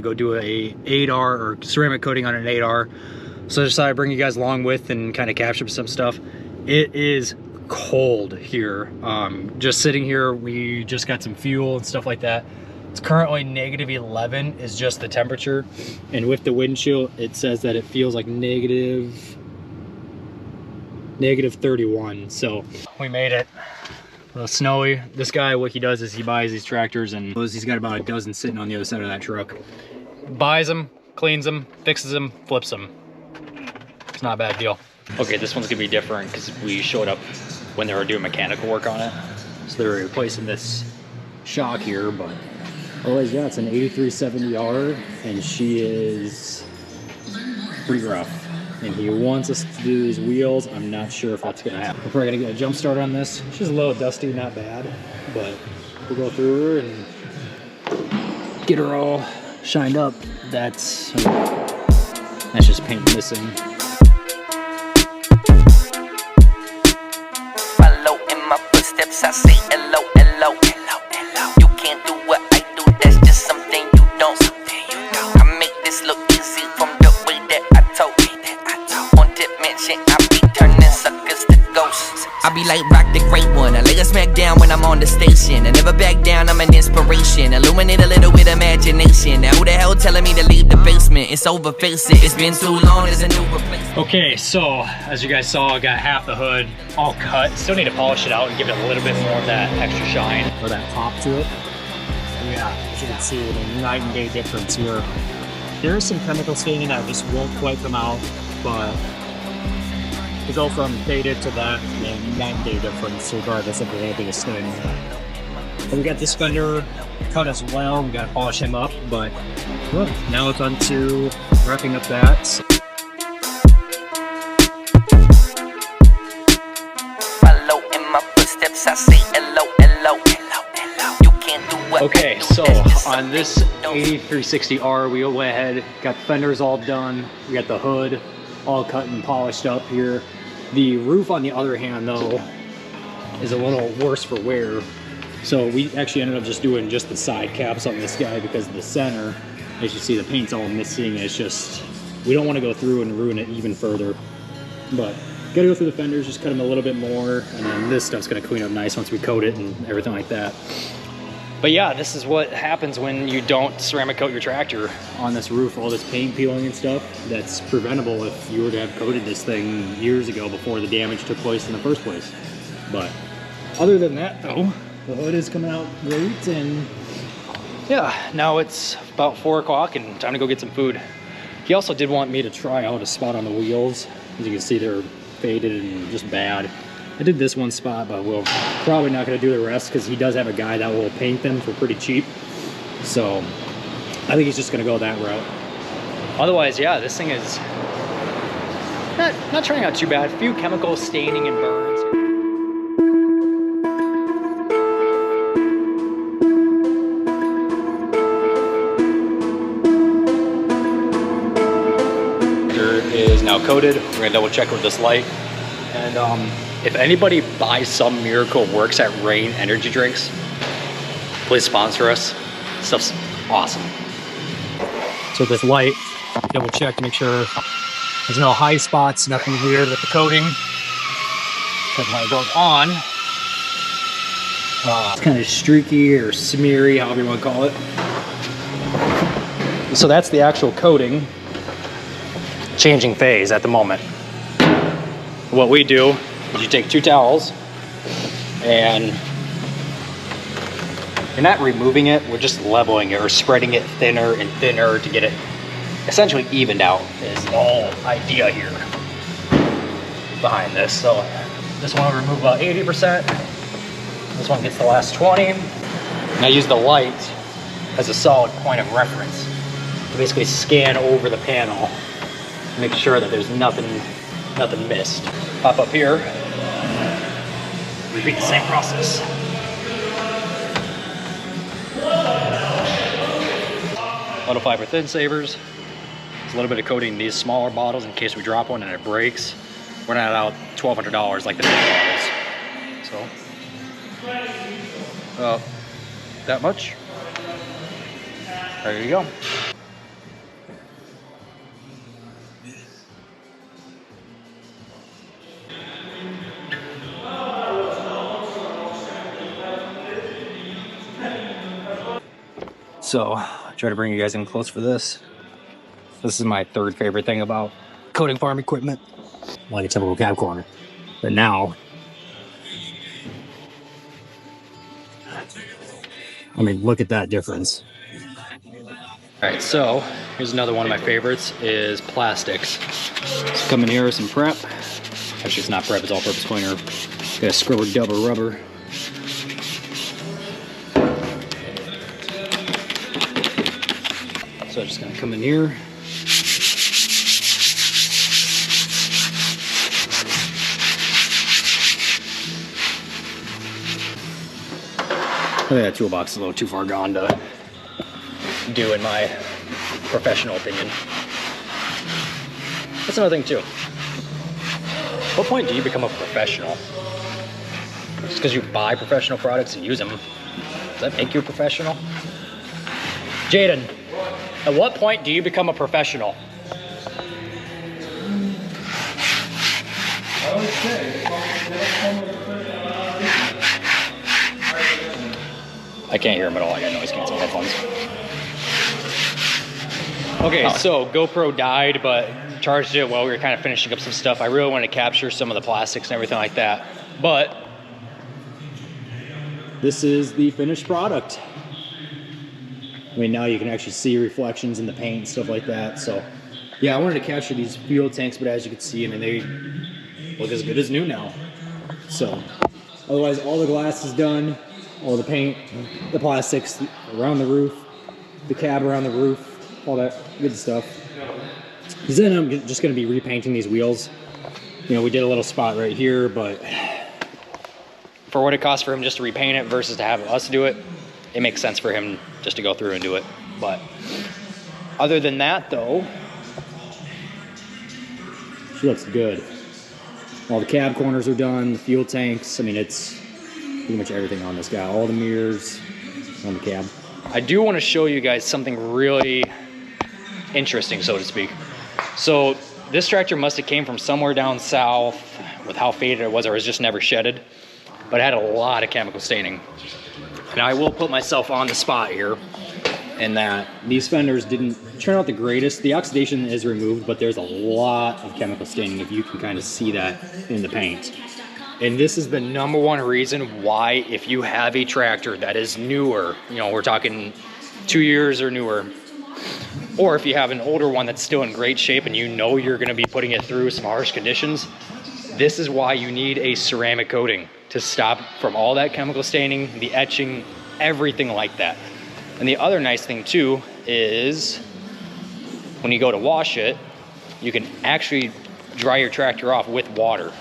to go do a 8R or ceramic coating on an 8R. So I decided to bring you guys along with and kind of capture some stuff. It is cold here. Just sitting here, we just got some fuel and stuff like that. It's currently -11 is just the temperature, and with the wind chill it says that it feels like negative 31. So we made it. A little snowy. This guy, what he does is he buys these tractors, and he's got about a dozen sitting on the other side of that truck. Buys them, cleans them, fixes them, flips them. It's not a bad deal. Okay, this one's gonna be different because we showed up when they were doing mechanical work on it. So they were replacing this shock here, but otherwise, yeah, it's an 8370R, and she is pretty rough. And he wants us to do these wheels. I'm not sure if that's gonna happen. We're probably gonna get a jump start on this. She's a little dusty, not bad, but we'll go through her and get her all shined up. That's just paint missing. Follow in my footsteps, I say hello, hello, hello, hello. You can't do what I do, that's just something you don't. I make this look easy from the way that I talk. On tip mention, I be turning suckers to ghosts. I be like Rock the Great One, I lay a smack down when I'm on the station. I never back down, I'm an inspiration. Illuminate a little with imagination. Now who the hell telling me to leave the basement? It's over, face it, it's been too long, there's a new replacement. Okay, so as you guys saw, I got half the hood all cut. Still need to polish it out and give it a little bit more of that extra shine, or that pop to it. Yeah, as you can see, the night and day difference here. There is some chemical staining that just won't quite come out, but to go from faded to that, and night and day difference regardless of the little bit of stain. And we got this fender cut as well. We gotta polish him up, but well, now it's on to wrapping up that. Follow in my footsteps, I say hello, hello, hello, hello. You can't do what. Okay, so on this 8360R, we went ahead, got the fenders all done. We got the hood all cut and polished up here. The roof, on the other hand, though, is a little worse for wear. So we actually ended up just doing just the side caps on this guy because the center, as you see, the paint's all missing. It's just, we don't want to go through and ruin it even further. But gotta go through the fenders, just cut them a little bit more, and then this stuff's gonna clean up nice once we coat it and everything like that. But yeah, this is what happens when you don't ceramic coat your tractor on this roof. All this paint peeling and stuff, that's preventable if you were to have coated this thing years ago before the damage took place in the first place. But other than that though, the hood is coming out great, and yeah, now it's about 4 o'clock and time to go get some food. He also did want me to try out a spot on the wheels. As you can see, they're faded and just bad. I did this one spot, but we're probably not going to do the rest because he does have a guy that will paint them for pretty cheap. So I think he's just going to go that route. Otherwise, yeah, this thing is not turning out too bad. A few chemical staining and burns. Is now coated. We're going to double check with this light. And if anybody by some miracle works at Rain Energy Drinks, please sponsor us. Stuff's awesome. So this light, double check to make sure there's no high spots, nothing weird with the coating. Because when it goes on, it's kind of streaky or smeary, however you want to call it. So that's the actual coating changing phase at the moment. What we do is you take 2 towels and you're not removing it, we're just leveling it or spreading it thinner and thinner to get it essentially evened out is the whole idea here behind this. So this one will remove about 80%. This one gets the last 20. And I use the light as a solid point of reference to basically scan over the panel, make sure that there's nothing missed. Pop up here, repeat the same process. Auto fiber thin savers. There's a little bit of coating in these smaller bottles in case we drop one and it breaks. We're not out $1,200 like the big bottles. So, that much. There you go. So I'll try to bring you guys in close for this. This is my third favorite thing about coating farm equipment, like a typical cab corner. But now, I mean, look at that difference. All right, so here's another one of my favorites is plastics. So come in here with some prep. Actually, it's not prep, it's all-purpose cleaner. Got a scrubber double rubber. So I'm just gonna come in here. I think that toolbox is a little too far gone to do, in my professional opinion. That's another thing too. At what point do you become a professional? Just because you buy professional products and use them, does that make you a professional? Jaden, at what point do you become a professional? I would say, I can't hear him at all. I got noise canceling headphones. Okay, so GoPro died, but charged it while we were kind of finishing up some stuff. I really wanted to capture some of the plastics and everything like that. But this is the finished product. I mean, now you can actually see reflections in the paint and stuff like that. So yeah, I wanted to capture these fuel tanks, but as you can see, I mean, they look as good as new now. So otherwise, all the glass is done, all the paint, the plastics around the roof, the cab around the roof, all that good stuff. Because then I'm just going to be repainting these wheels. You know, we did a little spot right here, but for what it costs for him just to repaint it versus to have us do it, it makes sense for him just to go through and do it. But other than that, though, she looks good. All the cab corners are done, the fuel tanks. I mean, it's pretty much everything on this guy. All the mirrors on the cab. I do want to show you guys something really interesting, so to speak. So this tractor must have came from somewhere down south with how faded it was, or it was just never shedded, but it had a lot of chemical staining. And I will put myself on the spot here in that these fenders didn't turn out the greatest. The oxidation is removed, but there's a lot of chemical staining, if you can kind of see that in the paint. And this is the number one reason why, if you have a tractor that is newer, you know, we're talking 2 years or newer, or if you have an older one that's still in great shape and you know you're gonna be putting it through some harsh conditions, this is why you need a ceramic coating to stop from all that chemical staining, the etching, everything like that. And the other nice thing too is when you go to wash it, you can actually dry your tractor off with water.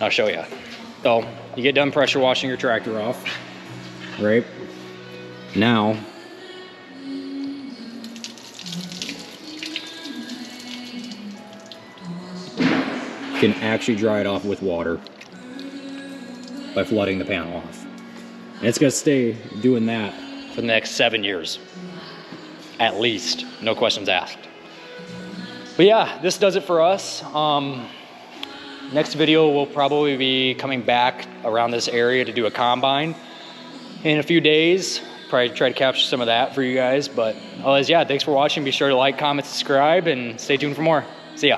I'll show you. So you get done pressure washing your tractor off, right? Now, you can actually dry it off with water by flooding the panel off. And it's gonna stay doing that for the next 7 years, at least, no questions asked. But yeah, this does it for us. Next video will probably be coming back around this area to do a combine in a few days. Probably try to capture some of that for you guys. But otherwise, yeah, thanks for watching. Be sure to like, comment, subscribe, and stay tuned for more. See ya.